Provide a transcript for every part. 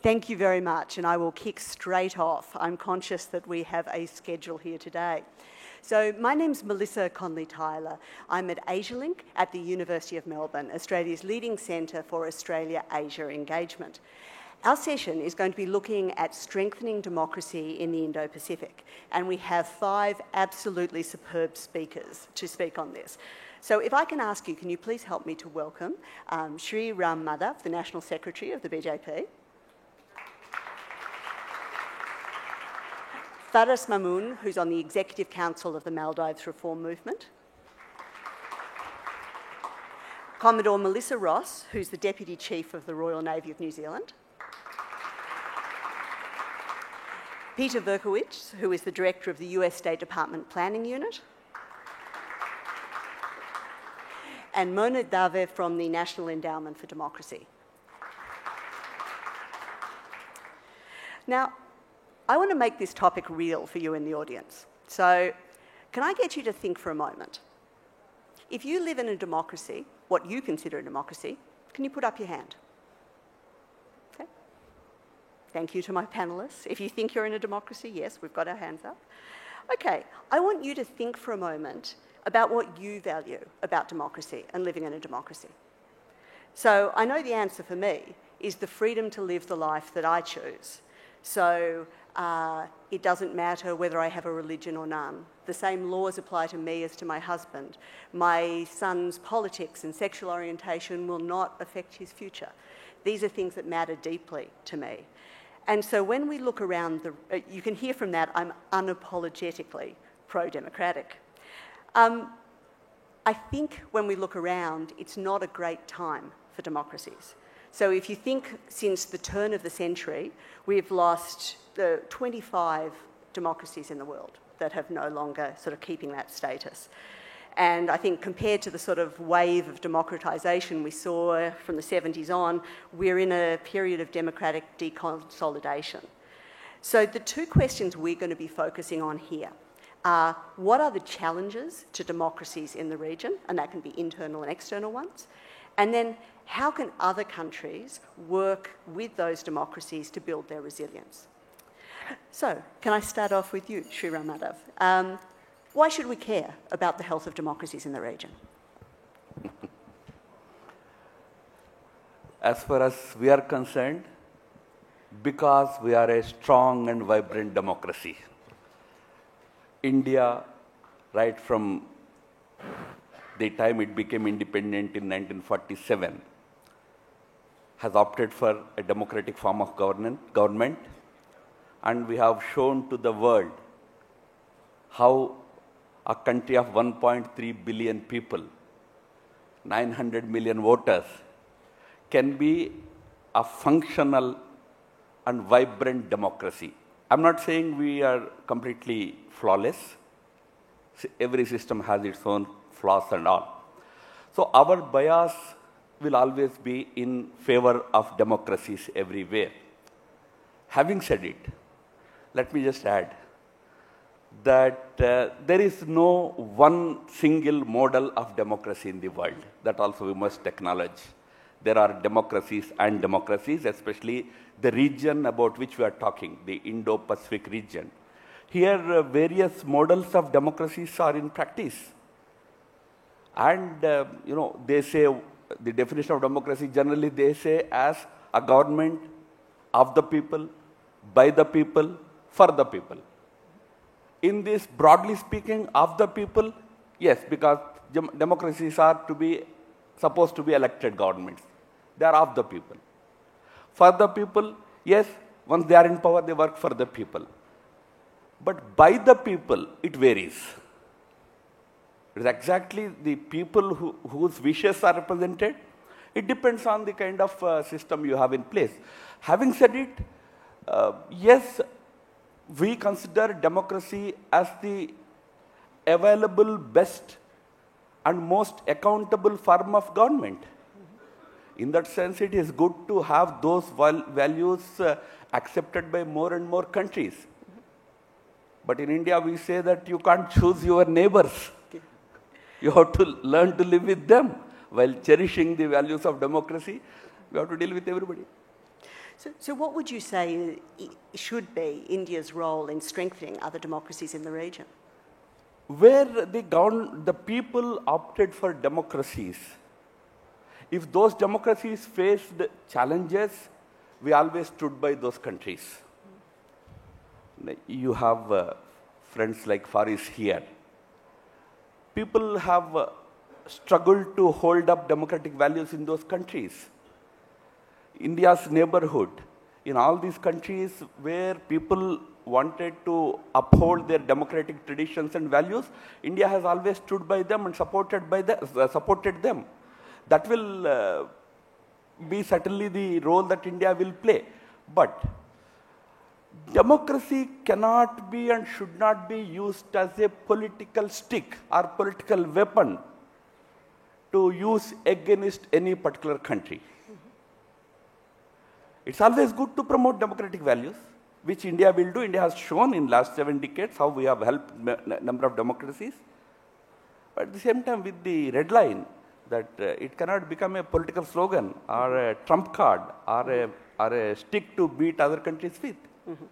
Thank you very much, and I will kick straight off. I'm conscious that we have a schedule here today. So my name's Melissa Conley-Tyler. I'm at AsiaLink at the University of Melbourne, Australia's leading centre for Australia-Asia engagement. Our session is going to be looking at strengthening democracy in the Indo-Pacific, and we have 5 absolutely superb speakers to speak on this. So if I can ask you, can you please help me to welcome Sri Ram Madhav, the National Secretary of the BJP, Faris Mamoon, who's on the Executive Council of the Maldives Reform Movement, Commodore Melissa Ross, who's the Deputy Chief of the Royal Navy of New Zealand, Peter Verkowitz, who is the Director of the US State Department Planning Unit, and Mona Dave from the National Endowment for Democracy. Now, I want to make this topic real for you in the audience. So, can I get you to think for a moment? If you live in a democracy, what you consider a democracy, can you put up your hand? Okay. Thank you to my panellists. If you think you're in a democracy, yes, we've got our hands up. Okay, I want you to think for a moment about what you value about democracy and living in a democracy. So, I know the answer for me is the freedom to live the life that I choose. So, it doesn't matter whether I have a religion or none. The same laws apply to me as to my husband. My son's politics and sexual orientation will not affect his future. These are things that matter deeply to me. And so when we look around, you can hear from that I'm unapologetically pro-democratic. I think when we look around, it's not a great time for democracies. So if you think since the turn of the century, we've lost 25 democracies in the world that have no longer sort of keeping that status. And I think compared to the sort of wave of democratisation we saw from the 70s on, we're in a period of democratic deconsolidation. So the 2 questions we're going to be focusing on here are, what are the challenges to democracies in the region? And that can be internal and external ones. And then, how can other countries work with those democracies to build their resilience? So, can I start off with you, Sri Ram Madhav? Why should we care about the health of democracies in the region? As far as we are concerned, because we are a strong and vibrant democracy. India, right from the time it became independent in 1947, has opted for a democratic form of government, and we have shown to the world how a country of 1.3 billion people, 900 million voters, can be a functional and vibrant democracy. I'm not saying we are completely flawless. Every system has its own flaws and all. So our bias will always be in favor of democracies everywhere. Having said it, let me just add that there is no one single model of democracy in the world. That also we must acknowledge. There are democracies and democracies, especially the region about which we are talking, the Indo-Pacific region. Here, various models of democracies are in practice. And, they say, the definition of democracy, generally they say as a government of the people, by the people, for the people. In this, broadly speaking, of the people, yes, because democracies are supposed to be elected governments. They are of the people. For the people, yes, once they are in power, they work for the people. But by the people, it varies. It is exactly the people whose wishes are represented. It depends on the kind of system you have in place. Having said it, yes, we consider democracy as the available best and most accountable form of government. In that sense, it is good to have those values accepted by more and more countries. But in India, we say that you can't choose your neighbors. You have to learn to live with them. While cherishing the values of democracy, we have to deal with everybody. So what would you say should be India's role in strengthening other democracies in the region? Where the people opted for democracies, if those democracies faced challenges, we always stood by those countries. You have friends like Faris here. People have struggled to hold up democratic values in those countries. India's neighborhood, in all these countries where people wanted to uphold their democratic traditions and values, India has always stood by them and supported them. That will be certainly the role that India will play. But democracy cannot be and should not be used as a political stick or political weapon to use against any particular country. It's always good to promote democratic values, which India will do. India has shown in last 7 decades how we have helped a number of democracies. But at the same time, with the red line, that it cannot become a political slogan or a trump card or a stick to beat other countries with. Mm-hmm.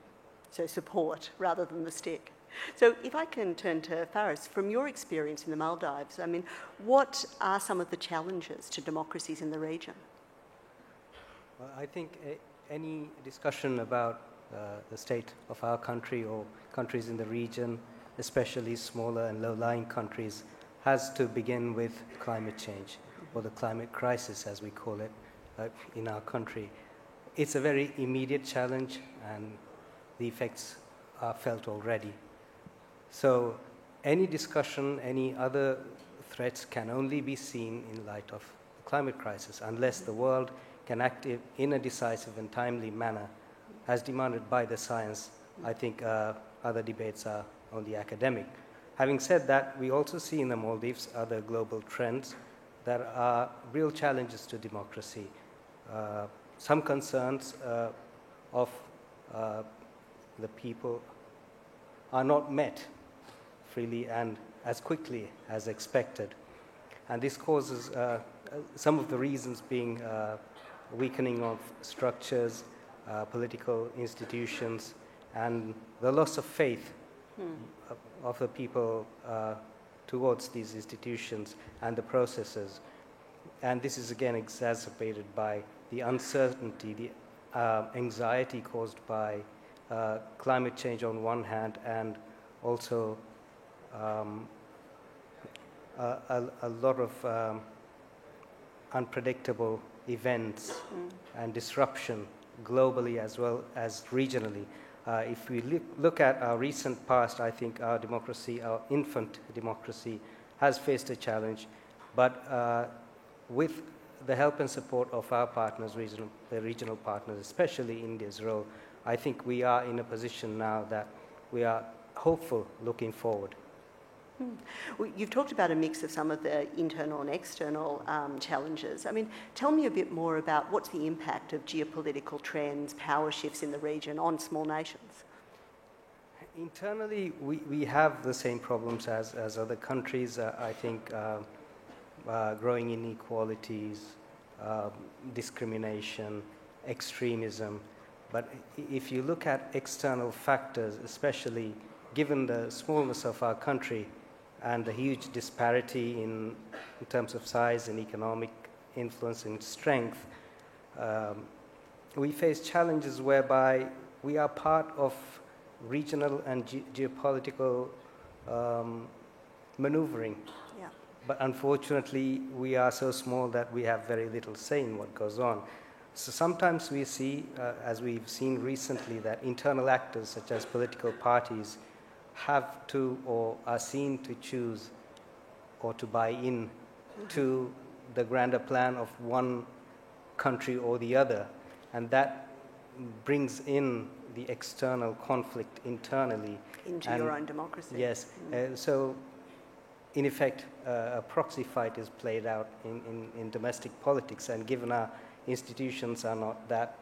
So support rather than the stick. So if I can turn to Faris, from your experience in the Maldives, I mean, what are some of the challenges to democracies in the region? Well, I think any discussion about the state of our country or countries in the region, especially smaller and low-lying countries, has to begin with climate change, or the climate crisis as we call it in our country. It's a very immediate challenge and the effects are felt already. So any discussion, any other threats can only be seen in light of the climate crisis, unless the world can act in a decisive and timely manner, as demanded by the science. I think other debates are only academic. Having said that, we also see in the Maldives other global trends that are real challenges to democracy. Some concerns of the people are not met freely and as quickly as expected. And this causes some of the reasons being weakening of structures, political institutions, and the loss of faith of the people towards these institutions and the processes. And this is again exacerbated by the uncertainty, the anxiety caused by climate change on one hand, and also a lot of unpredictable events and disruption globally as well as regionally. If we look at our recent past, I think our democracy, our infant democracy, has faced a challenge, but with the help and support of our partners, the regional partners, especially India's role, I think we are in a position now that we are hopeful looking forward. Well, you've talked about a mix of some of the internal and external challenges. I mean, tell me a bit more about what's the impact of geopolitical trends, power shifts in the region on small nations? Internally, we have the same problems as other countries. I think growing inequalities, discrimination, extremism. But if you look at external factors, especially given the smallness of our country and the huge disparity in terms of size and economic influence and strength, we face challenges whereby we are part of regional and geopolitical maneuvering. Yeah. But unfortunately, we are so small that we have very little say in what goes on. So sometimes we see, as we've seen recently, that internal actors such as political parties have to or are seen to choose or to buy in to the grander plan of one country or the other. And that brings in the external conflict internally. Into your own democracy. Yes. So, in effect, a proxy fight is played out in domestic politics, and given our institutions are not that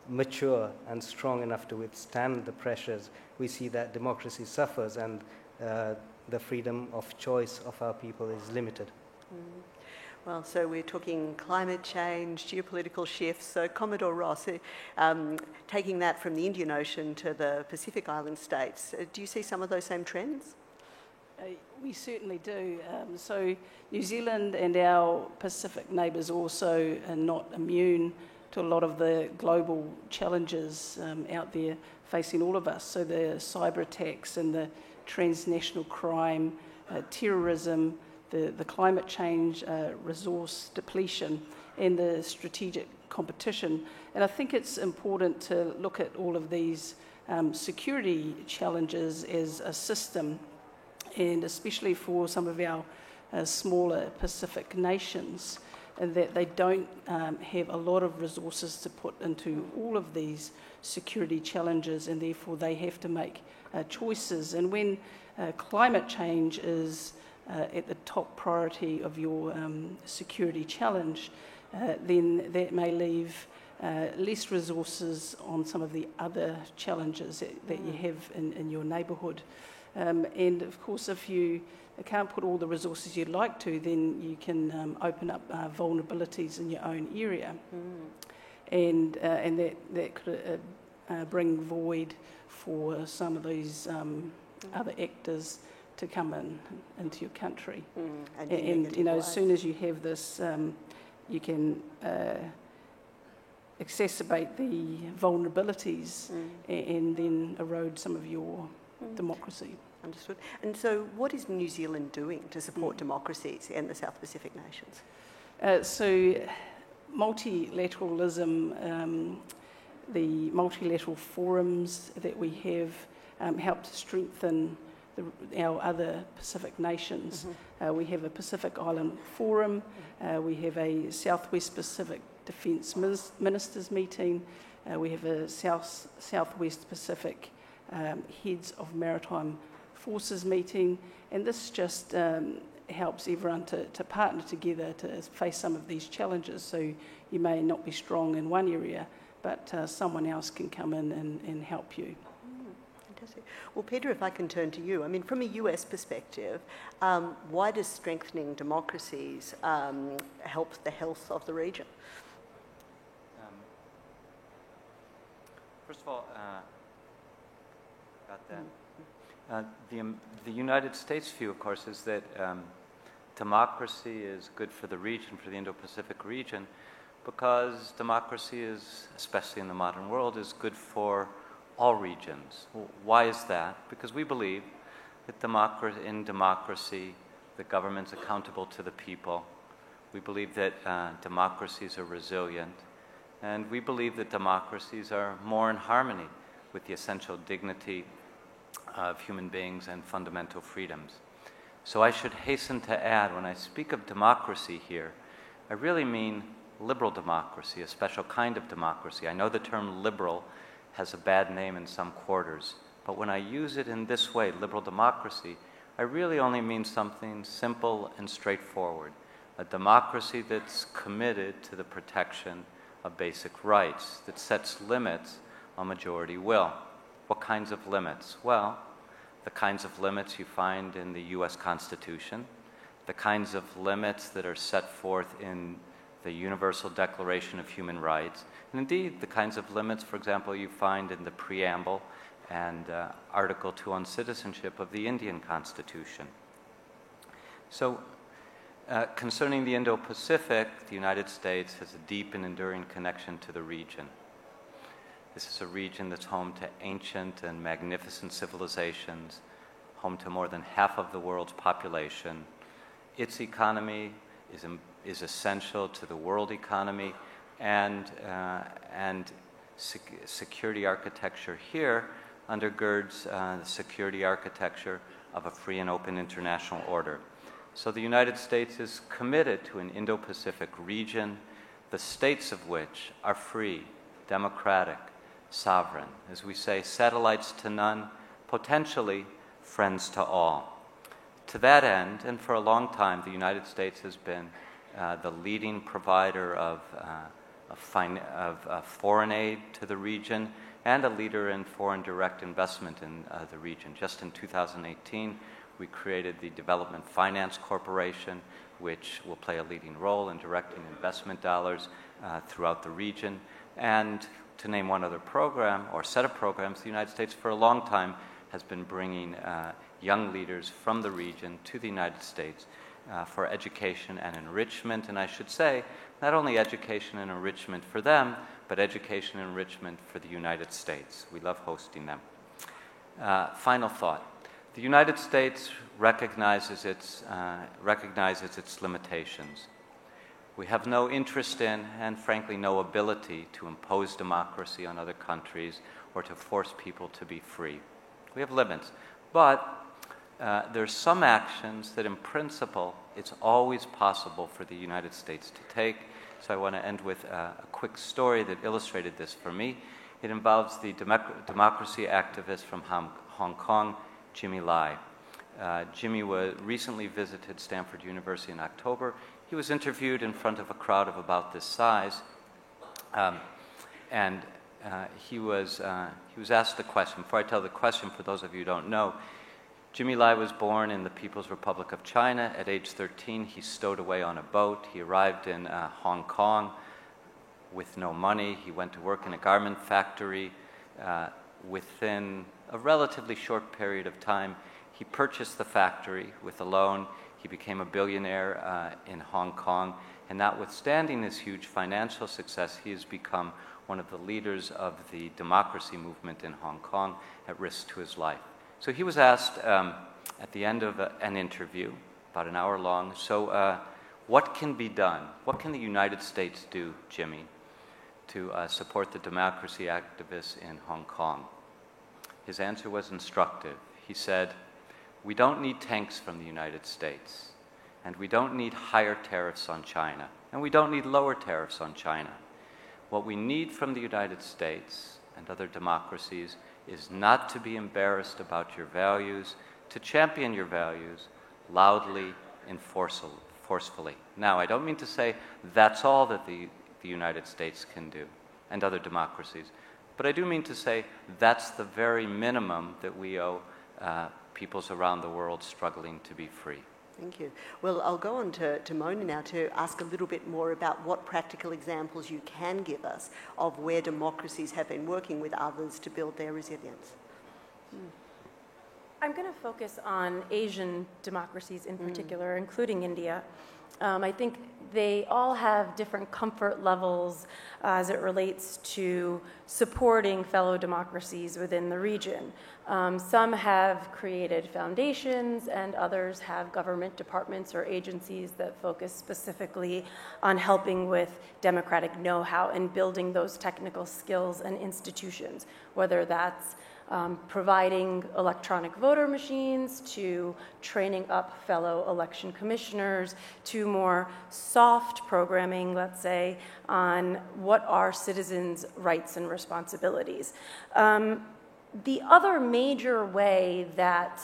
mature and strong enough to withstand the pressures, we see that democracy suffers and the freedom of choice of our people is limited. Well, so we're talking climate change, geopolitical shifts. So Commodore Ross, taking that from the Indian Ocean to the Pacific Island states, do you see some of those same trends? We certainly do. So New Zealand and our Pacific neighbours also are not immune to a lot of the global challenges out there facing all of us. So the cyber attacks and the transnational crime, terrorism, the climate change, resource depletion, and the strategic competition. And I think it's important to look at all of these security challenges as a system, and especially for some of our smaller Pacific nations, and that they don't have a lot of resources to put into all of these security challenges, and therefore they have to make choices. And when climate change is at the top priority of your security challenge, then that may leave less resources on some of the other challenges that you have in your neighbourhood. And of course, if you can't put all the resources you'd like to, then you can open up vulnerabilities in your own area. And that could bring void for some of these other actors to come into your country. And you know, as soon as you have this, you can exacerbate the vulnerabilities and then erode some of your democracy. Understood. And so what is New Zealand doing to support democracies in the South Pacific nations? So multilateralism, the multilateral forums that we have help to strengthen our other Pacific nations. We have a Pacific Island Forum, we have a Southwest Pacific Defence Ministers meeting, we have a Southwest Pacific Heads of Maritime Forces meeting, and this just helps everyone to partner together to face some of these challenges. So you may not be strong in one area, but someone else can come in and help you. Fantastic. Well, Peter, if I can turn to you. I mean, from a US perspective, why does strengthening democracies help the health of the region? First of all, about that. The United States view, of course, is that democracy is good for the region, for the Indo-Pacific region, because democracy is, especially in the modern world, is good for all regions. Why is that? Because we believe that in democracy, the government's accountable to the people. We believe that democracies are resilient. And we believe that democracies are more in harmony with the essential dignity of human beings and fundamental freedoms. So I should hasten to add, when I speak of democracy here, I really mean liberal democracy, a special kind of democracy. I know the term liberal has a bad name in some quarters, but when I use it in this way, liberal democracy, I really only mean something simple and straightforward, a democracy that's committed to the protection of basic rights, that sets limits on majority will. What kinds of limits? Well, the kinds of limits you find in the US Constitution, the kinds of limits that are set forth in the Universal Declaration of Human Rights, and indeed the kinds of limits, for example, you find in the preamble and Article 2 on citizenship of the Indian Constitution. So, concerning the Indo-Pacific, the United States has a deep and enduring connection to the region. This is a region that's home to ancient and magnificent civilizations, home to more than half of the world's population. Its economy is essential to the world economy, and security architecture here undergirds the security architecture of a free and open international order. So the United States is committed to an Indo-Pacific region, the states of which are free, democratic, sovereign. As we say, satellites to none, potentially friends to all. To that end, and for a long time, the United States has been the leading provider of foreign aid to the region and a leader in foreign direct investment in the region. Just in 2018, We created the Development Finance Corporation, which will play a leading role in directing investment dollars throughout the region. And to name one other program or set of programs, the United States for a long time has been bringing young leaders from the region to the United States for education and enrichment. And I should say, not only education and enrichment for them, but education and enrichment for the United States. We love hosting them. Final thought. The United States recognizes its limitations. We have no interest in, and frankly no ability to impose democracy on other countries or to force people to be free. We have limits. But there's some actions that in principle it's always possible for the United States to take. So I want to end with a quick story that illustrated this for me. It involves the democracy activist from Hong Kong, Jimmy Lai. Jimmy recently visited Stanford University in October. He was interviewed in front of a crowd of about this size, and he was asked the question. Before I tell the question, for those of you who don't know, Jimmy Lai was born in the People's Republic of China. At age 13, he stowed away on a boat. He arrived in Hong Kong with no money. He went to work in a garment factory. Within a relatively short period of time, he purchased the factory with a loan. He became a billionaire in Hong Kong. And notwithstanding his huge financial success, he has become one of the leaders of the democracy movement in Hong Kong at risk to his life. So he was asked at the end of an interview, about an hour long, so what can be done? What can the United States do, Jimmy, to support the democracy activists in Hong Kong? His answer was instructive. He said, "We don't need tanks from the United States, and we don't need higher tariffs on China, and we don't need lower tariffs on China. What we need from the United States and other democracies is not to be embarrassed about your values, to champion your values loudly and forcefully." Now, I don't mean to say that's all that the United States can do, and other democracies, but I do mean to say that's the very minimum that we owe peoples around the world struggling to be free. Thank you. Well, I'll go on to Mona now to ask a little bit more about what practical examples you can give us of where democracies have been working with others to build their resilience. I'm going to focus on Asian democracies in particular, including India. I think they all have different comfort levels as it relates to supporting fellow democracies within the region. Some have created foundations, and others have government departments or agencies that focus specifically on helping with democratic know-how and building those technical skills and institutions, whether that's providing electronic voter machines, to training up fellow election commissioners, to more soft programming, let's say, on what are citizens' rights and responsibilities. The other major way that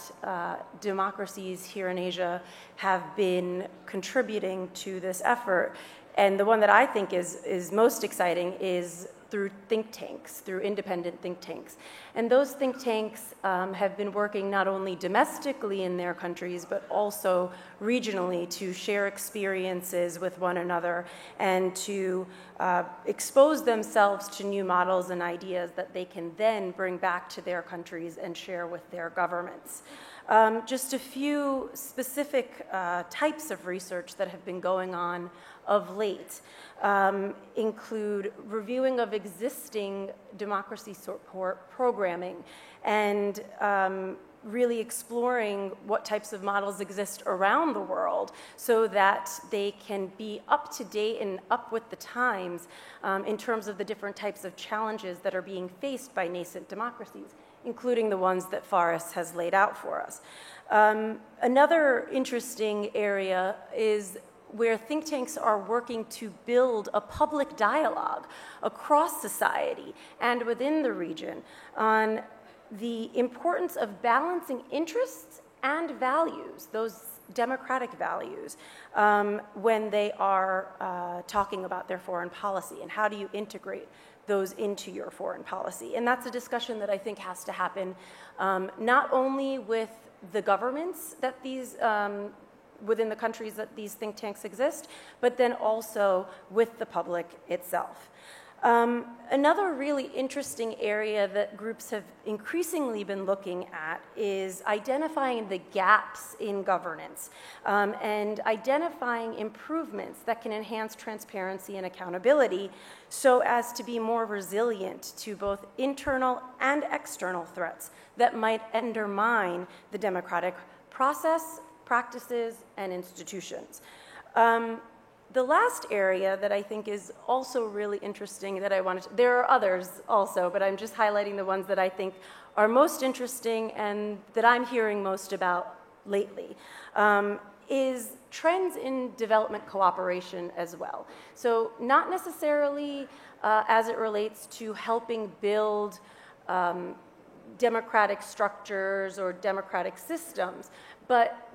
democracies here in Asia have been contributing to this effort, and the one that I think is most exciting, is through think tanks, through independent think tanks. And those think tanks have been working not only domestically in their countries, but also regionally to share experiences with one another and to expose themselves to new models and ideas that they can then bring back to their countries and share with their governments. Just a few specific types of research that have been going on of late include reviewing of existing democracy support programming and really exploring what types of models exist around the world so that they can be up to date and up with the times in terms of the different types of challenges that are being faced by nascent democracies, including the ones that Faris has laid out for us. Another interesting area is where think tanks are working to build a public dialogue across society and within the region on the importance of balancing interests and values, those democratic values, when they are talking about their foreign policy, and how do you integrate those into your foreign policy. And that's a discussion that I think has to happen not only with the governments that these within the countries that these think tanks exist, but then also with the public itself. Another really interesting area that groups have increasingly been looking at is identifying the gaps in governance and identifying improvements that can enhance transparency and accountability so as to be more resilient to both internal and external threats that might undermine the democratic process, practices, and institutions. The last area that I think is also really interesting that I wanted to, there are others also, but I'm just highlighting the ones that I think are most interesting and that I'm hearing most about lately, is trends in development cooperation as well. So not necessarily as it relates to helping build democratic structures or democratic systems, but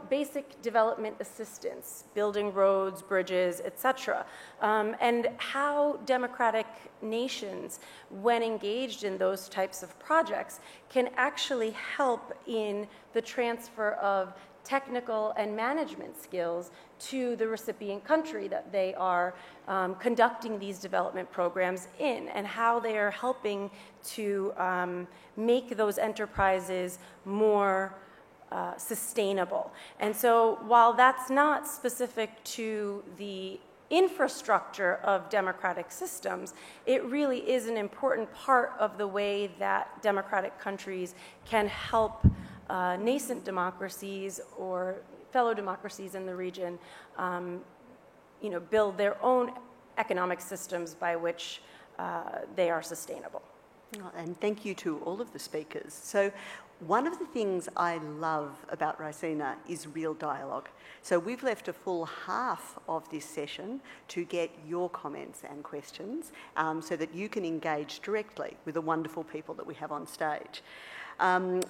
basic development assistance, building roads, bridges, etc., and how democratic nations, when engaged in those types of projects, can actually help in the transfer of technical and management skills to the recipient country that they are conducting these development programs in, and how they are helping to make those enterprises more sustainable. And so while that's not specific to the infrastructure of democratic systems, it really is an important part of the way that democratic countries can help nascent democracies or fellow democracies in the region build their own economic systems by which they are sustainable. And thank you to all of the speakers. So one of the things I love about Rosina is real dialogue. So we've left a full half of this session to get your comments and questions so that you can engage directly with the wonderful people that we have on stage.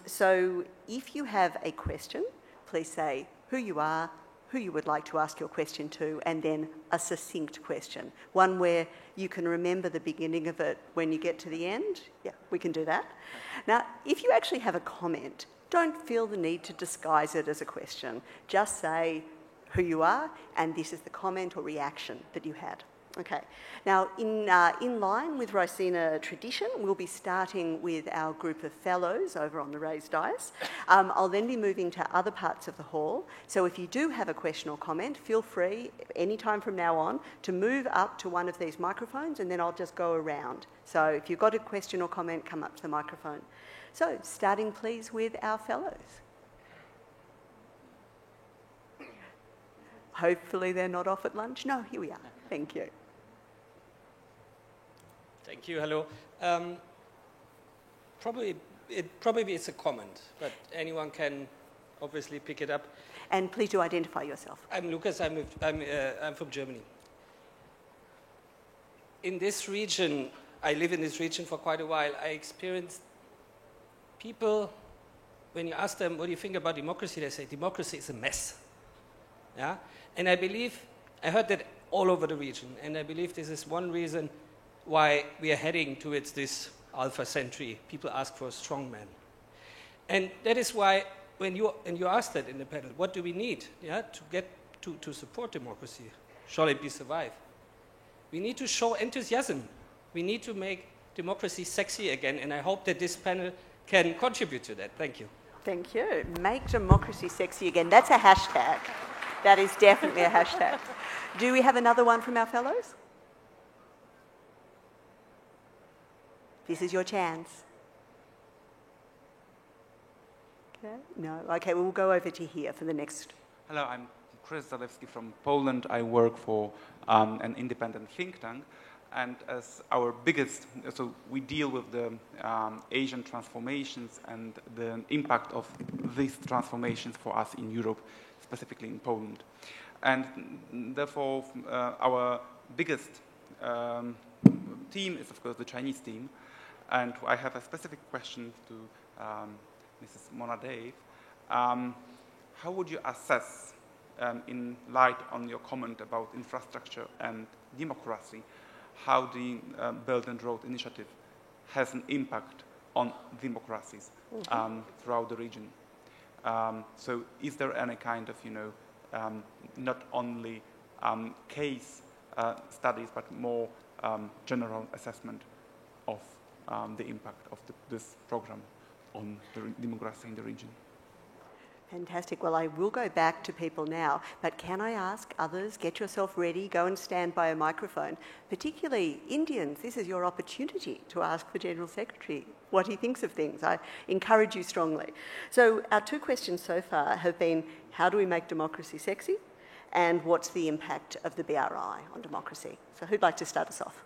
So if you have a question, please say who you are, who you would like to ask your question to, and then a succinct question, one where you can remember the beginning of it when you get to the end. Yeah, we can do that. Now, if you actually have a comment, don't feel the need to disguise it as a question. Just say who you are, and this is the comment or reaction that you had. Okay. Now, in line with Rosina tradition, we'll be starting with our group of fellows over on the raised dais. I'll then be moving to other parts of the hall. So if you do have a question or comment, feel free, anytime from now on, to move up to one of these microphones, and then I'll just go around. So if you've got a question or comment, come up to the microphone. So starting, please, with our fellows. Hopefully they're not off at lunch. No, here we are. Thank you. Thank you. Hello. Probably it's a comment, but anyone can obviously pick it up. And please do identify yourself. I'm Lucas. I'm from Germany. In this region, I live in this region for quite a while. I experienced people, when you ask them, what do you think about democracy? They say, democracy is a mess. Yeah? And I heard that all over the region, and I believe this is one reason why we are heading towards this alpha century. People ask for a strong man. And that is why when you asked that in the panel, what do we need to get to support democracy? Shall it be survive? We need to show enthusiasm. We need to make democracy sexy again, and I hope that this panel can contribute to that. Thank you. Thank you. Make democracy sexy again. That's a hashtag. That is definitely a hashtag. Do we have another one from our fellows? This is your chance. Okay. No? Okay, we'll go over to here for the next. Hello, I'm Chris Zalewski from Poland. I work for an independent think tank. And as our biggest, so we deal with the Asian transformations and the impact of these transformations for us in Europe, specifically in Poland. And therefore, our biggest team is, of course, the Chinese team. And I have a specific question to Mrs. Mona Dave. How would you assess, in light on your comment about infrastructure and democracy, how the Belt and Road Initiative has an impact on democracies throughout the region? So is there any kind of, not only case studies, but more general assessment of the impact of this program on the democracy in the region? Fantastic. Well, I will go back to people now, but can I ask others, get yourself ready, go and stand by a microphone, particularly Indians. This is your opportunity to ask the General Secretary what he thinks of things. I encourage you strongly. So our two questions so far have been, how do we make democracy sexy? And what's the impact of the BRI on democracy? So who'd like to start us off?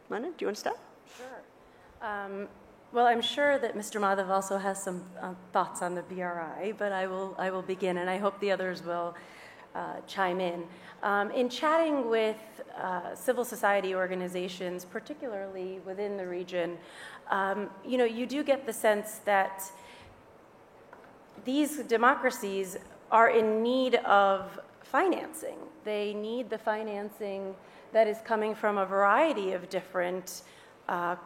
Mona, do you want to start? Sure. Well, I'm sure that Mr. Madhav also has some thoughts on the BRI, but I will begin, and I hope the others will chime in. In chatting with civil society organizations, particularly within the region, you do get the sense that these democracies are in need of financing. They need the financing that is coming from a variety of different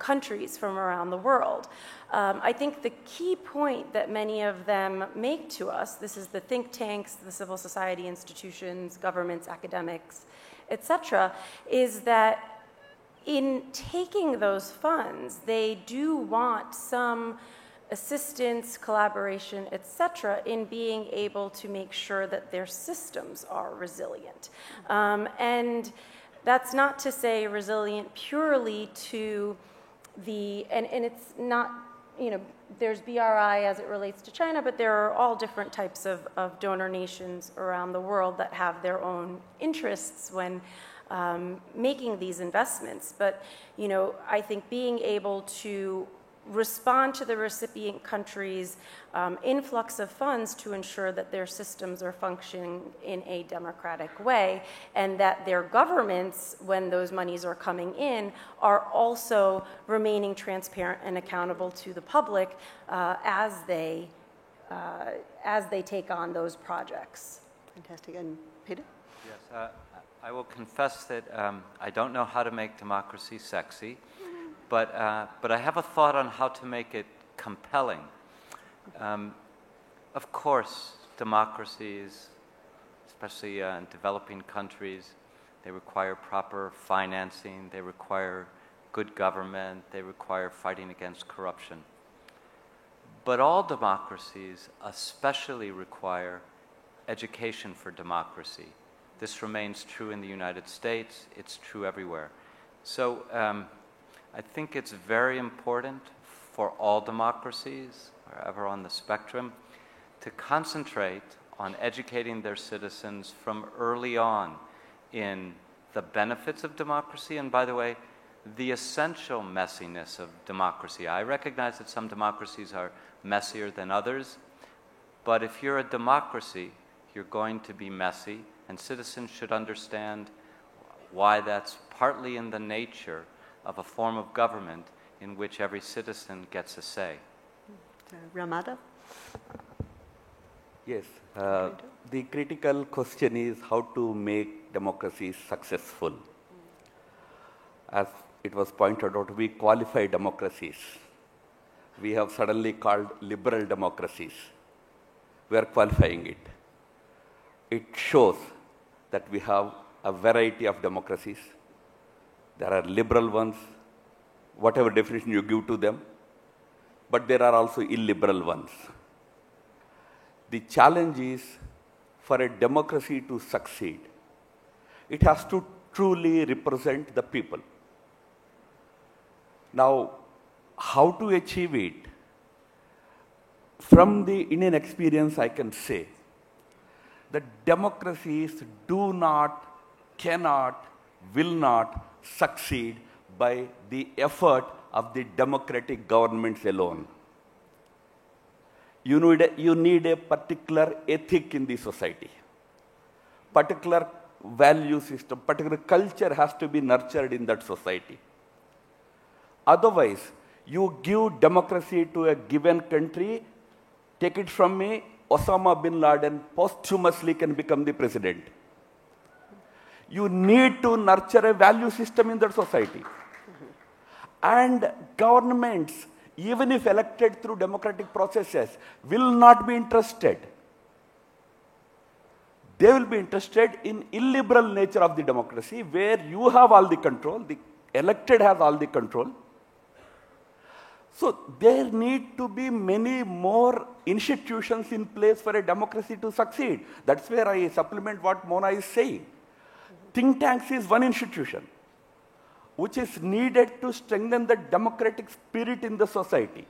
countries from around the world. I think the key point that many of them make to us, this is the think tanks, the civil society institutions, governments, academics, etc., is that in taking those funds, they do want some assistance, collaboration, etc., in being able to make sure that their systems are resilient. And that's not to say resilient purely to and it's not, there's BRI as it relates to China, but there are all different types of donor nations around the world that have their own interests when making these investments. But, I think being able to respond to the recipient countries' influx of funds to ensure that their systems are functioning in a democratic way, and that their governments, when those monies are coming in, are also remaining transparent and accountable to the public as they take on those projects. Fantastic. And Peter? Yes, I will confess that I don't know how to make democracy sexy. But I have a thought on how to make it compelling. Of course, democracies, especially in developing countries, they require proper financing, they require good government, they require fighting against corruption. But all democracies especially require education for democracy. This remains true in the United States, it's true everywhere. So, I think it's very important for all democracies, wherever on the spectrum, to concentrate on educating their citizens from early on in the benefits of democracy, and by the way, the essential messiness of democracy. I recognize that some democracies are messier than others, but if you're a democracy, you're going to be messy, and citizens should understand why that's partly in the nature of a form of government in which every citizen gets a say. Ramada? Yes. The critical question is how to make democracy successful. As it was pointed out, we qualify democracies. We have suddenly called liberal democracies. We are qualifying it. It shows that we have a variety of democracies. There are liberal ones, whatever definition you give to them, but there are also illiberal ones. The challenge is for a democracy to succeed, it has to truly represent the people. Now, how to achieve it? From the Indian experience, I can say that democracies do not, cannot, will not succeed by the effort of the democratic governments alone. You need a particular ethic in the society, particular value system, particular culture has to be nurtured in that society. Otherwise, you give democracy to a given country, take it from me, Osama bin Laden posthumously can become the president. You need to nurture a value system in that society. And governments, even if elected through democratic processes, will not be interested. They will be interested in illiberal nature of the democracy, where you have all the control, the elected has all the control. So there need to be many more institutions in place for a democracy to succeed. That's where I supplement what Mona is saying. Think tanks is one institution which is needed to strengthen the democratic spirit in the society.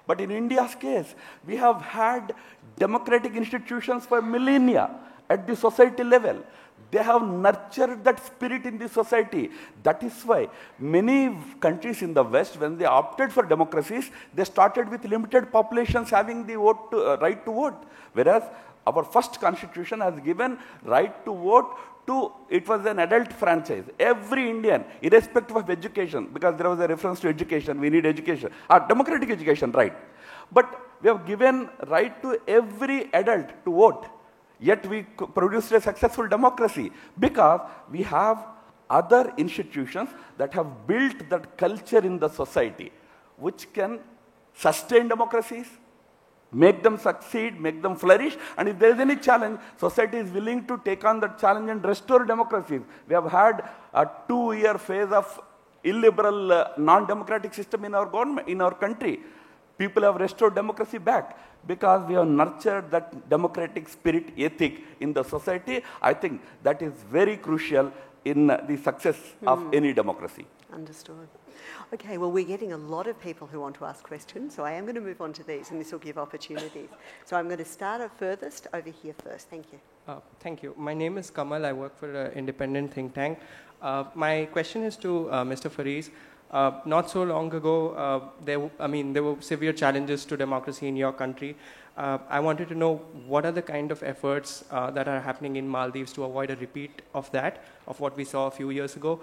But in India's case, we have had democratic institutions for millennia at the society level. They have nurtured that spirit in the society. That is why many countries in the West, when they opted for democracies, they started with limited populations having the right to vote. Whereas our first constitution has given right to vote to, it was an adult franchise. Every Indian, irrespective of education, because there was a reference to education, we need education, democratic education, right. But we have given right to every adult to vote. Yet we produced a successful democracy because we have other institutions that have built that culture in the society, which can sustain democracies, make them succeed, make them flourish, and if there is any challenge, society is willing to take on that challenge and restore democracies. We have had a 2-year phase of illiberal, non-democratic system in our government, in our country. People have restored democracy back because we have nurtured that democratic spirit ethic in the society. I think that is very crucial in the success of any democracy. Understood. Okay, well, we're getting a lot of people who want to ask questions, so I am going to move on to these, and this will give opportunities. So I'm going to start at furthest over here first. Thank you. Thank you. My name is Kamal. I work for an independent think tank. My question is to Mr. Fariz. Not so long ago, there were severe challenges to democracy in your country. I wanted to know what are the kind of efforts that are happening in Maldives to avoid a repeat of that, of what we saw a few years ago.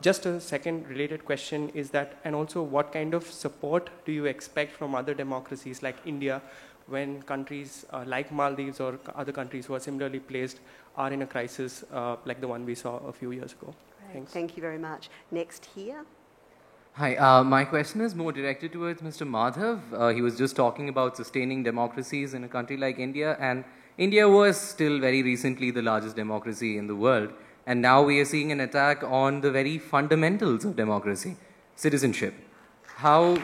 Just a second related question is that, and also what kind of support do you expect from other democracies like India when countries like Maldives or other countries who are similarly placed are in a crisis like the one we saw a few years ago? Thanks. Thank you very much. Next here. Hi, my question is more directed towards Mr. Madhav. He was just talking about sustaining democracies in a country like India, and India was still very recently the largest democracy in the world, and now we are seeing an attack on the very fundamentals of democracy, citizenship. How,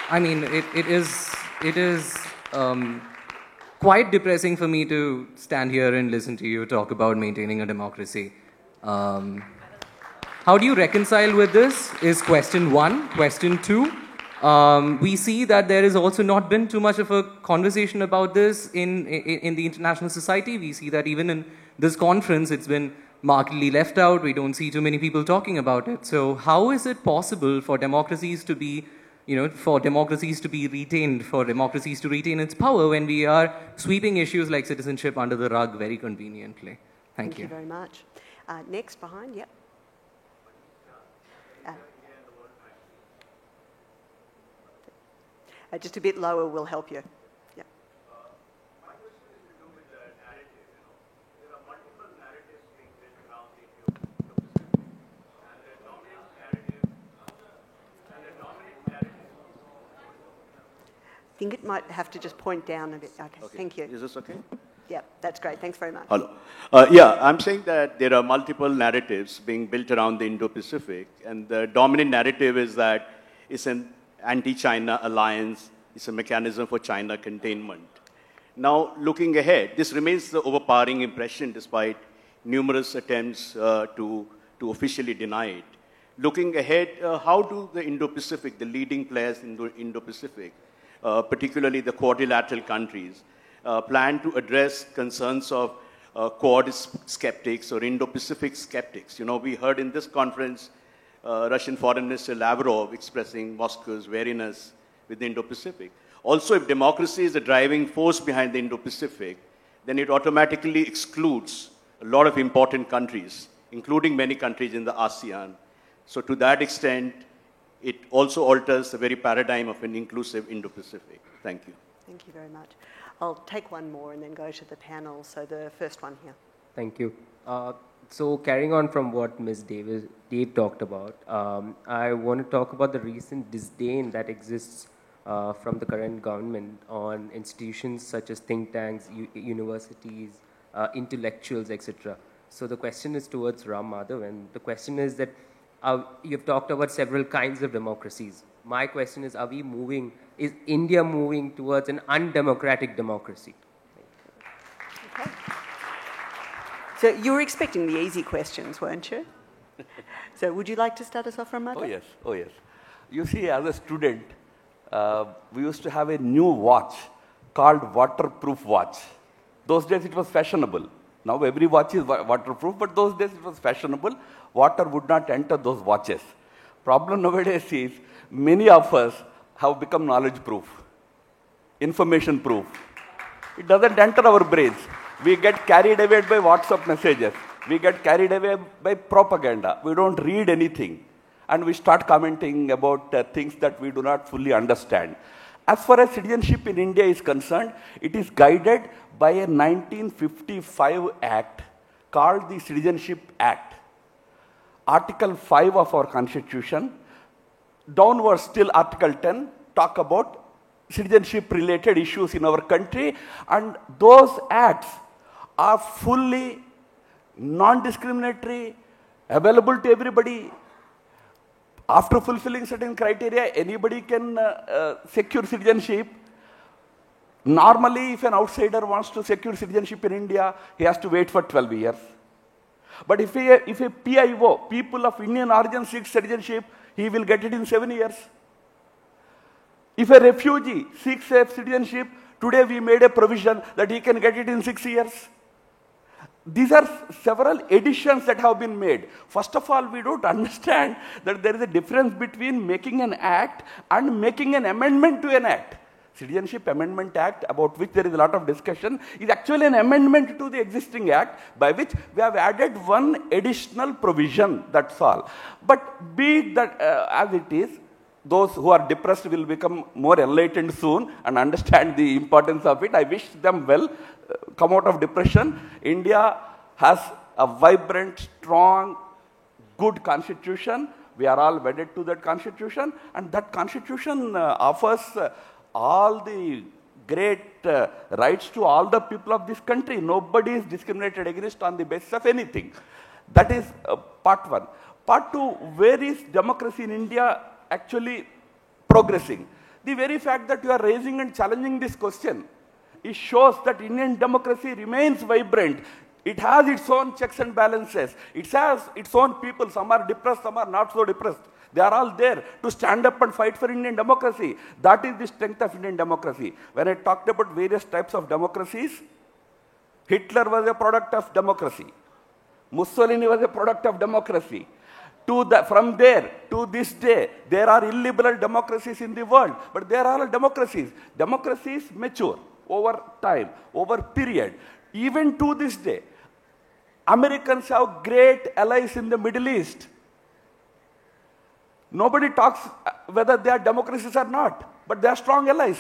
I mean, it is quite depressing for me to stand here and listen to you talk about maintaining a democracy. How do you reconcile with this is question one. Question two, we see that there has also not been too much of a conversation about this in the international society. We see that even in this conference, it's been markedly left out. We don't see too many people talking about it. So how is it possible for democracies to be, for democracies to be retained, for democracies to retain its power when we are sweeping issues like citizenship under the rug very conveniently? Thank you. Thank you very much. Next behind, yep. Just a bit lower will help you. Yeah. My question is to do with the narrative. There are multiple narratives being built around the Indo-Pacific, and the dominant narrative. I think it might have to just point down a bit. Okay. Thank you. Is this okay? Yeah, that's great. Thanks very much. Hello. Yeah, I'm saying that there are multiple narratives being built around the Indo-Pacific, and the dominant narrative is that it's an anti-China alliance, it's a mechanism for China containment. Now, looking ahead, this remains the overpowering impression despite numerous attempts to officially deny it. Looking ahead, how do the Indo-Pacific, the leading players in the Indo-Pacific, particularly the quadrilateral countries, plan to address concerns of Quad skeptics or Indo-Pacific skeptics? We heard in this conference Russian Foreign Minister Lavrov expressing Moscow's wariness with the Indo-Pacific. Also, if democracy is the driving force behind the Indo-Pacific, then it automatically excludes a lot of important countries, including many countries in the ASEAN. So to that extent, it also alters the very paradigm of an inclusive Indo-Pacific. Thank you. Thank you very much. I'll take one more and then go to the panel. So the first one here. Thank you. So carrying on from what Dave talked about, I want to talk about the recent disdain that exists from the current government on institutions such as think tanks, universities, intellectuals, etc. So the question is towards Ram Madhav, and the question is that you've talked about several kinds of democracies. My question is, is India moving towards an undemocratic democracy? Okay. So you were expecting the easy questions, weren't you? So would you like to start us off, Ram Madhav? Oh, yes. Oh, yes. You see, as a student, we used to have a new watch called waterproof watch. Those days it was fashionable. Now every watch is waterproof, but those days it was fashionable. Water would not enter those watches. Problem nowadays is many of us have become knowledge proof, information proof. It doesn't enter our brains. We get carried away by WhatsApp messages. We get carried away by propaganda. We don't read anything. And we start commenting about things that we do not fully understand. As far as citizenship in India is concerned, it is guided by a 1955 act called the Citizenship Act. Article 5 of our constitution, downwards till Article 10, talk about citizenship related issues in our country, and those acts are fully non-discriminatory, available to everybody. After fulfilling certain criteria, anybody can secure citizenship. Normally, if an outsider wants to secure citizenship in India, he has to wait for 12 years. But if a PIO, people of Indian origin, seeks citizenship, he will get it in 7 years. If a refugee seeks citizenship, today we made a provision that he can get it in 6 years. These are several additions that have been made. First of all, we don't understand that there is a difference between making an act and making an amendment to an act. Citizenship Amendment Act, about which there is a lot of discussion, is actually an amendment to the existing act by which we have added one additional provision, that's all. But be it that as it is, those who are depressed will become more enlightened soon and understand the importance of it. I wish them well, come out of depression. India has a vibrant, strong, good constitution. We are all wedded to that constitution, and that constitution offers all the great rights to all the people of this country. Nobody is discriminated against on the basis of anything. That is part one. Part two, where is democracy in India actually progressing? The very fact that you are raising and challenging this question, it shows that Indian democracy remains vibrant. It has its own checks and balances. It has its own people. Some are depressed, some are not so depressed. They are all there to stand up and fight for Indian democracy. That is the strength of Indian democracy. When I talked about various types of democracies, Hitler was a product of democracy. Mussolini was a product of democracy. From there to this day, there are illiberal democracies in the world, but they are all democracies. Democracies mature over time, over period. Even to this day, Americans have great allies in the Middle East. Nobody talks whether they are democracies or not, but they are strong allies.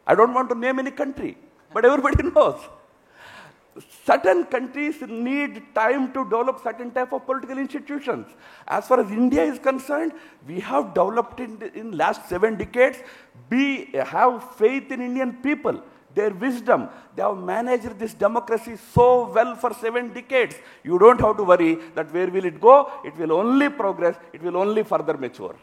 I don't want to name any country, but everybody knows. Certain countries need time to develop certain type of political institutions. As far as India is concerned, we have developed in last 7 decades. Have faith in Indian people, their wisdom. They have managed this democracy so well for 7 decades. You don't have to worry that where will it go. It will only progress. It will only further mature.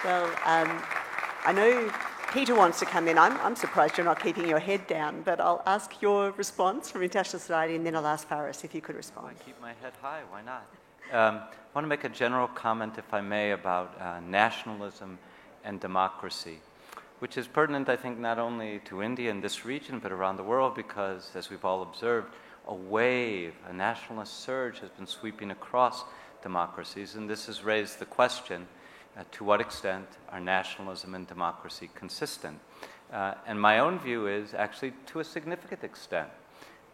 Well, I know Peter wants to come in. I'm surprised you're not keeping your head down, but I'll ask your response from International Society, and then I'll ask Faris if you could respond. I keep my head high, why not? I want to make a general comment, if I may, about nationalism and democracy, which is pertinent, I think, not only to India and this region, but around the world, because, as we've all observed, a nationalist surge has been sweeping across democracies, and this has raised the question, to what extent are nationalism and democracy consistent? And my own view is actually to a significant extent.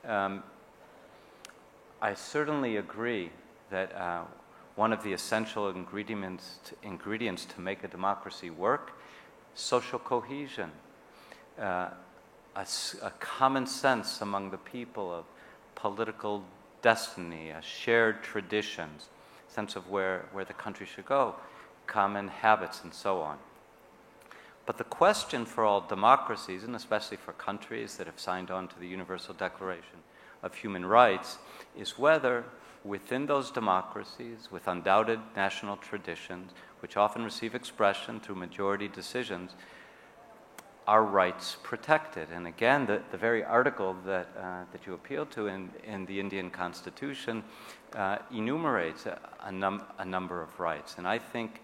I certainly agree that one of the essential ingredients to make a democracy work, social cohesion, a common sense among the people of political destiny, shared traditions, sense of where the country should go, common habits, and so on. But the question for all democracies, and especially for countries that have signed on to the Universal Declaration of Human Rights, is whether within those democracies, with undoubted national traditions, which often receive expression through majority decisions, are rights protected. And again, the very article that you appealed to in the Indian Constitution enumerates a number of rights. And I think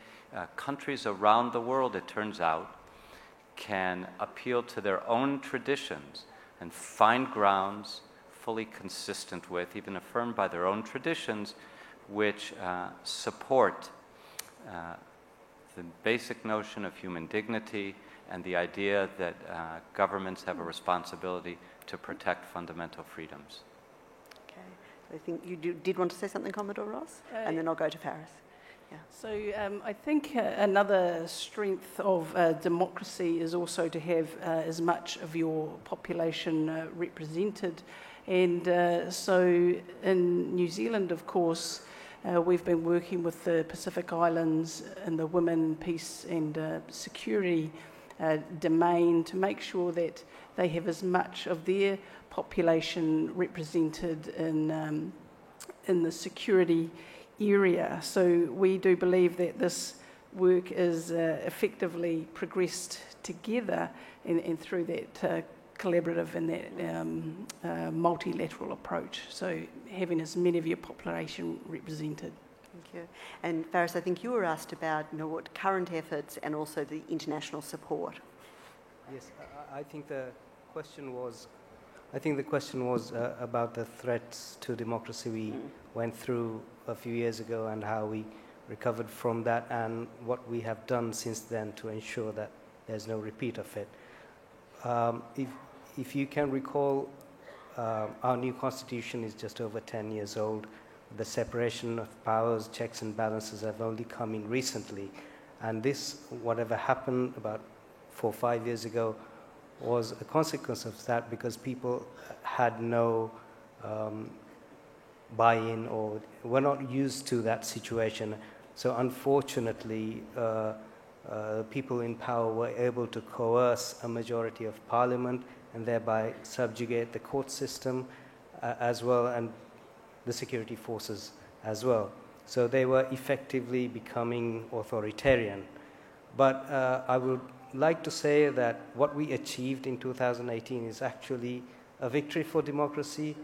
countries around the world, it turns out, can appeal to their own traditions and find grounds fully consistent with, even affirmed by their own traditions, which support the basic notion of human dignity and the idea that governments have a responsibility to protect fundamental freedoms. Okay. I think you did want to say something, Commodore Ross? And then I'll go to Faris. Yeah. So I think another strength of democracy is also to have as much of your population represented. And so in New Zealand, of course, we've been working with the Pacific Islands and the Women, Peace and Security domain to make sure that they have as much of their population represented in the security area. So we do believe that this work is effectively progressed together and through that collaborative and that multilateral approach. So having as many of your population represented. Thank you. And Faris, I think you were asked about what current efforts and also the international support. Yes, I think the question was about the threats to democracy we went through a few years ago and how we recovered from that and what we have done since then to ensure that there's no repeat of it. If you can recall, our new constitution is just over 10 years old. The separation of powers, checks and balances have only come in recently. And this, whatever happened about 4 or 5 years ago, was a consequence of that because people had no buy-in or were not used to that situation. So unfortunately, people in power were able to coerce a majority of parliament and thereby subjugate the court system as well and the security forces as well. So they were effectively becoming authoritarian. But I would like to say that what we achieved in 2018 is actually a victory for democracy,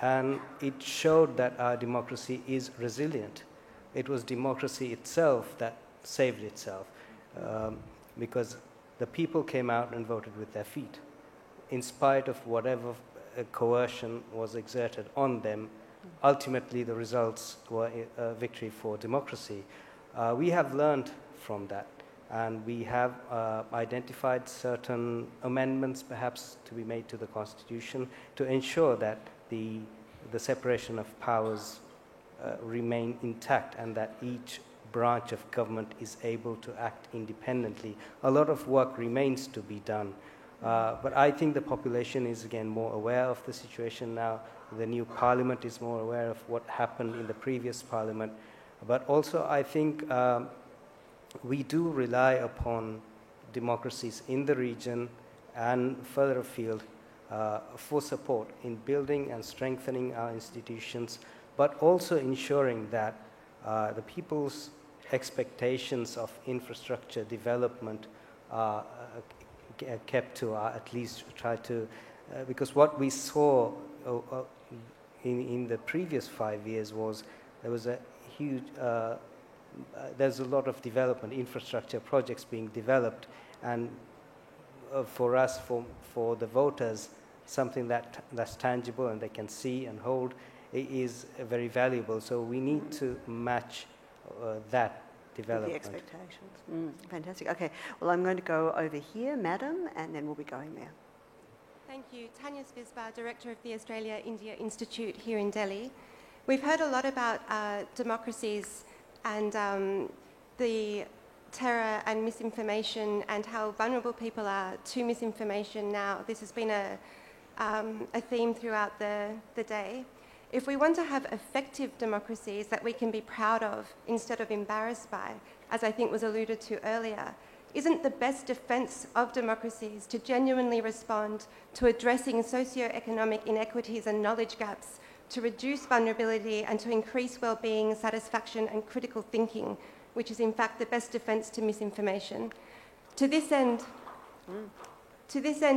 and it showed that our democracy is resilient. It was democracy itself that saved itself because the people came out and voted with their feet. In spite of whatever coercion was exerted on them, ultimately the results were a victory for democracy. We have learned from that, and we have identified certain amendments perhaps to be made to the Constitution to ensure that the separation of powers remain intact and that each branch of government is able to act independently. A lot of work remains to be done. But I think the population is again more aware of the situation now. The new parliament is more aware of what happened in the previous parliament. But also I think we do rely upon democracies in the region and further afield for support in building and strengthening our institutions, but also ensuring that the people's expectations of infrastructure development are kept to, at least try to, because what we saw in the previous 5 years was there was a huge, there's a lot of development, infrastructure projects being developed, and for us, for the voters, something that's tangible and they can see and hold is very valuable. So we need to match that development. The expectations. Fantastic. Okay, well, I'm going to go over here, madam, and then we'll be going there. Thank you. Tanya Svisbar, Director of the Australia-India Institute here in Delhi. We've heard a lot about democracies and the terror and misinformation and how vulnerable people are to misinformation now. This has been a a theme throughout the day. If we want to have effective democracies that we can be proud of instead of embarrassed by, as I think was alluded to earlier, isn't the best defense of democracies to genuinely respond to addressing socio-economic inequities and knowledge gaps, to reduce vulnerability and to increase well-being, satisfaction and critical thinking, which is in fact the best defense to misinformation? To this end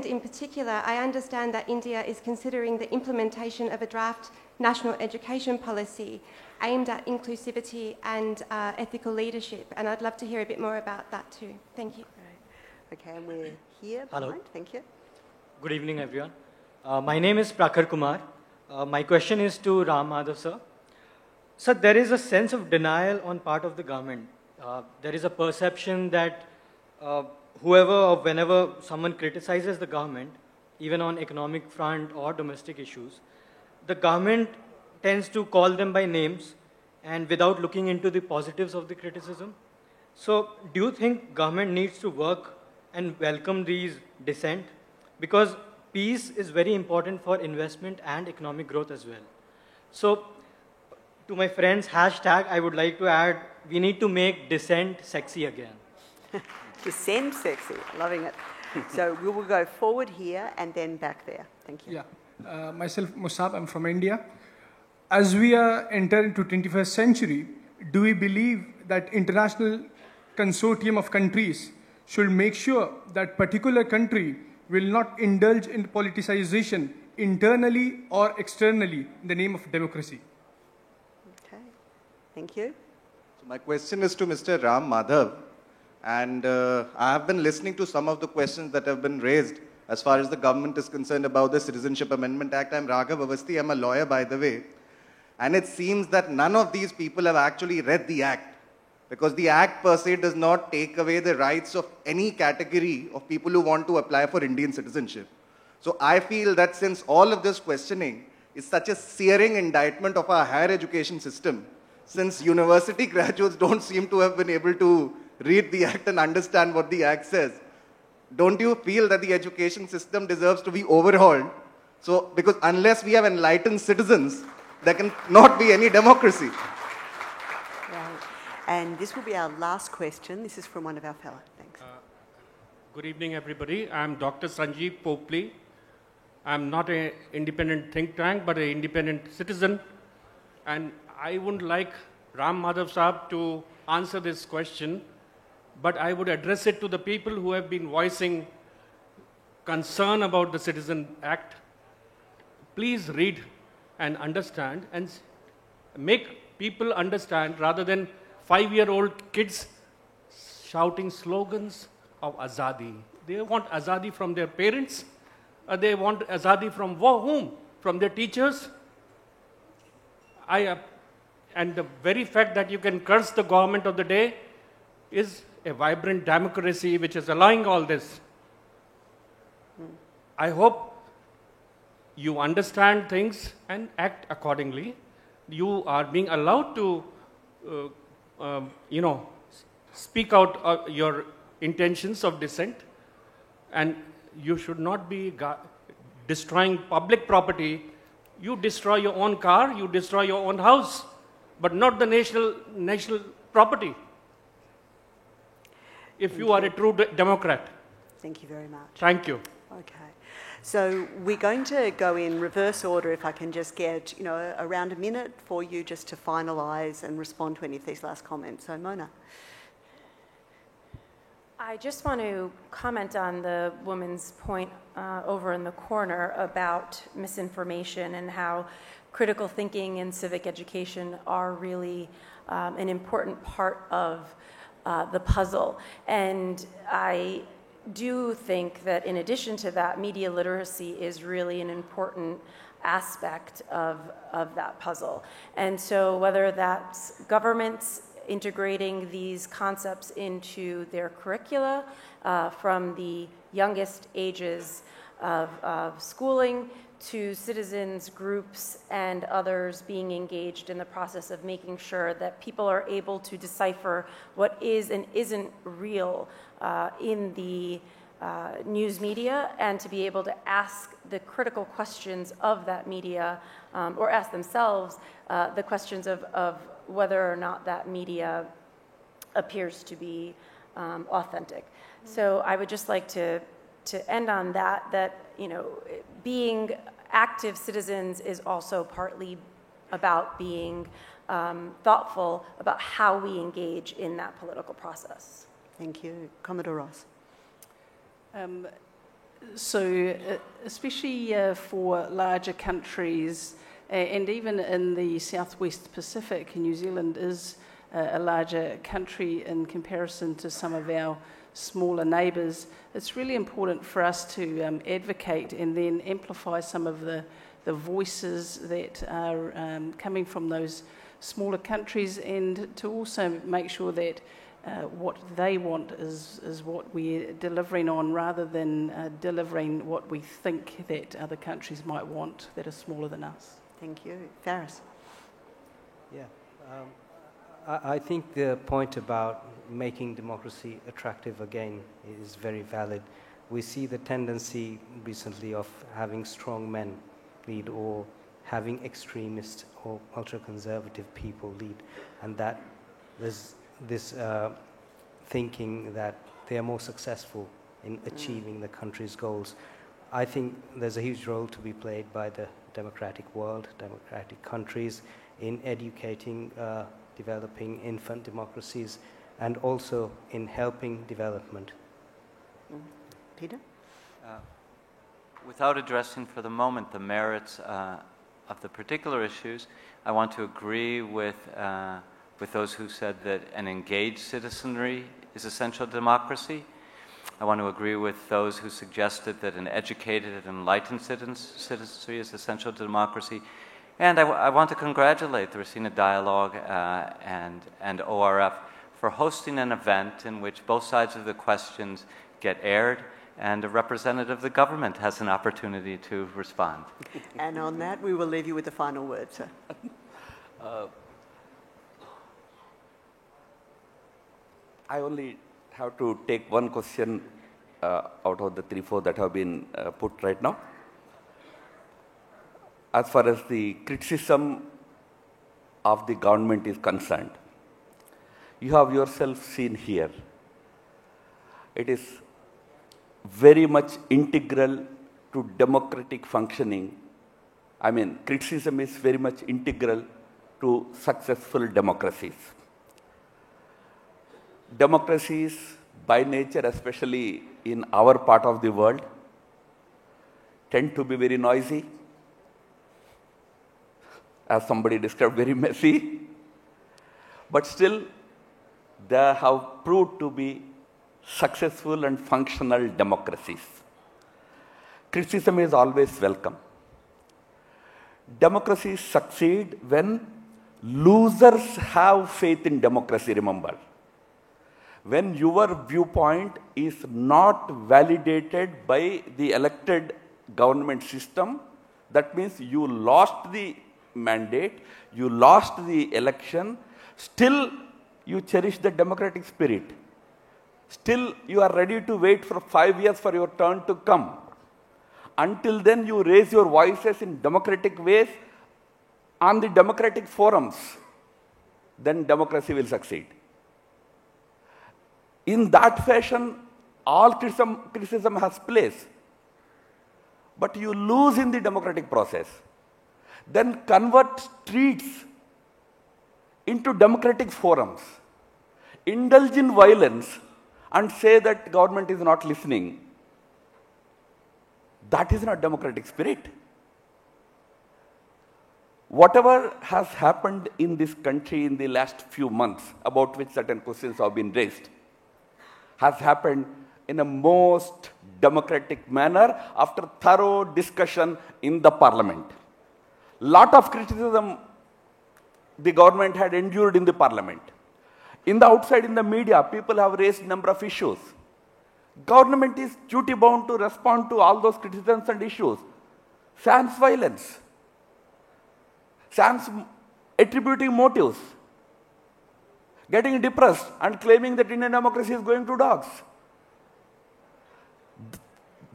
in particular, I understand that India is considering the implementation of a draft national education policy aimed at inclusivity and ethical leadership, and I'd love to hear a bit more about that too. Thank you. Okay, and we're here Hello. behind. Thank you. Good evening, everyone. My name is Prakhar Kumar. My question is to Ram Madhav, sir. Sir, there is a sense of denial on part of the government. There is a perception that whoever or whenever someone criticizes the government, even on economic front or domestic issues, the government tends to call them by names and without looking into the positives of the criticism. So do you think government needs to work and welcome these dissent? Because peace is very important for investment and economic growth as well. So to my friends, hashtag, I would like to add, we need to make dissent sexy again. Dissent sexy, loving it. So we will go forward here and then back there. Thank you. Yeah, myself, Musab, I'm from India. As we are entering into 21st century, do we believe that international consortium of countries should make sure that particular country will not indulge in politicization internally or externally in the name of democracy? Okay, thank you. So my question is to Mr. Ram Madhav, and I have been listening to some of the questions that have been raised as far as the government is concerned about the Citizenship Amendment Act. I'm Raghav Avasthi, I'm a lawyer by the way, and it seems that none of these people have actually read the act, because the act per se does not take away the rights of any category of people who want to apply for Indian citizenship. So I feel that since all of this questioning is such a searing indictment of our higher education system, since university graduates don't seem to have been able to read the act and understand what the act says, don't you feel that the education system deserves to be overhauled? So, because unless we have enlightened citizens, there can not be any democracy. Right. And this will be our last question. This is from one of our fellows. Thanks. Good evening, everybody. I'm Dr. Sanjeev Popli. I'm not an independent think tank, but an independent citizen. And I wouldn't like Ram Madhav Saab to answer this question, but I would address it to the people who have been voicing concern about the Citizen Act. Please read and understand and make people understand rather than 5-year-old kids shouting slogans of Azadi. They want Azadi from their parents. They want Azadi from whom? From their teachers? And the very fact that you can curse the government of the day is a vibrant democracy which is allowing all this. I hope you understand things and act accordingly. You are being allowed to, speak out your intentions of dissent, and you should not be destroying public property. You destroy your own car, you destroy your own house, but not the national property. If you are a true Democrat. Thank you very much. Thank you. Okay. So we're going to go in reverse order, if I can just get, around a minute for you just to finalise and respond to any of these last comments. So Mona. I just want to comment on the woman's point over in the corner about misinformation and how critical thinking and civic education are really an important part of the puzzle. And I do think that in addition to that, media literacy is really an important aspect of that puzzle. And so whether that's governments integrating these concepts into their curricula from the youngest ages of schooling to citizens groups and others being engaged in the process of making sure that people are able to decipher what is and isn't real in the news media and to be able to ask the critical questions of that media or ask themselves the questions of whether or not that media appears to be authentic. So I would just like to end on that, you know, being active citizens is also partly about being thoughtful about how we engage in that political process. Thank you. Commodore Ross. So especially for larger countries, and even in the Southwest Pacific, New Zealand is a larger country in comparison to some of our smaller neighbours, it's really important for us to advocate and then amplify some of the voices that are coming from those smaller countries, and to also make sure that what they want is what we're delivering on, rather than delivering what we think that other countries might want that are smaller than us. Thank you. Faris. Yeah. I think the point about making democracy attractive again is very valid. We see the tendency recently of having strong men lead or having extremist or ultra-conservative people lead, and that there's this thinking that they are more successful in achieving the country's goals. I think there's a huge role to be played by the democratic world, democratic countries, in educating developing infant democracies, and also in helping development. Peter? Without addressing for the moment the merits of the particular issues, I want to agree with those who said that an engaged citizenry is essential to democracy. I want to agree with those who suggested that an educated and enlightened citizenry is essential to democracy. And I want to congratulate the Racina Dialogue and ORF for hosting an event in which both sides of the questions get aired and a representative of the government has an opportunity to respond. And on that, we will leave you with the final word, sir. I only have to take one question out of the 3-4 that have been put right now. As far as the criticism of the government is concerned, you have yourself seen here. It is very much integral to democratic functioning. I mean, criticism is very much integral to successful democracies. Democracies, by nature, especially in our part of the world, tend to be very noisy, as somebody described, very messy, but still they have proved to be successful and functional democracies. Criticism is always welcome. Democracies succeed when losers have faith in democracy, remember. When your viewpoint is not validated by the elected government system, that means you lost the mandate, you lost the election, still you cherish the democratic spirit. Still you are ready to wait for 5 years for your turn to come. Until then you raise your voices in democratic ways on the democratic forums. Then democracy will succeed. In that fashion, all criticism has place. But you lose in the democratic process. Then convert streets into democratic forums. Indulge in violence and say that government is not listening. That is not democratic spirit. Whatever has happened in this country in the last few months, about which certain questions have been raised, has happened in a most democratic manner after thorough discussion in the parliament. Lot of criticism the government had endured in the parliament. In the outside, in the media, people have raised a number of issues. Government is duty bound to respond to all those criticisms and issues. Sans violence, sans attributing motives, getting depressed and claiming that Indian democracy is going to dogs.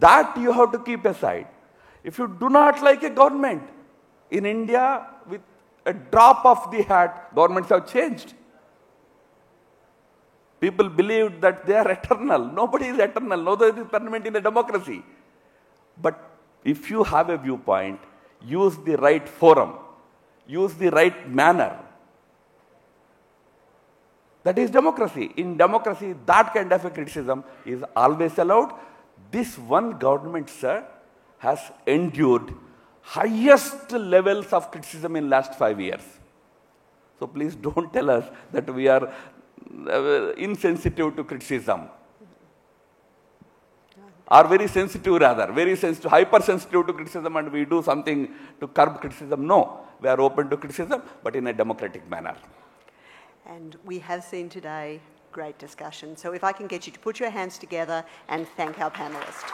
That you have to keep aside. If you do not like a government, in India, with a drop of the hat, governments have changed. People believe that they are eternal. Nobody is eternal. Nobody is permanent in a democracy. But if you have a viewpoint, use the right forum, use the right manner. That is democracy. In democracy, that kind of a criticism is always allowed. This one government, sir, has endured highest levels of criticism in last 5 years. So please don't tell us that we are insensitive to criticism. Are very sensitive rather, very sensitive, hypersensitive to criticism, and we do something to curb criticism. No, we are open to criticism, but in a democratic manner. And we have seen today great discussion. So if I can get you to put your hands together and thank our panellists.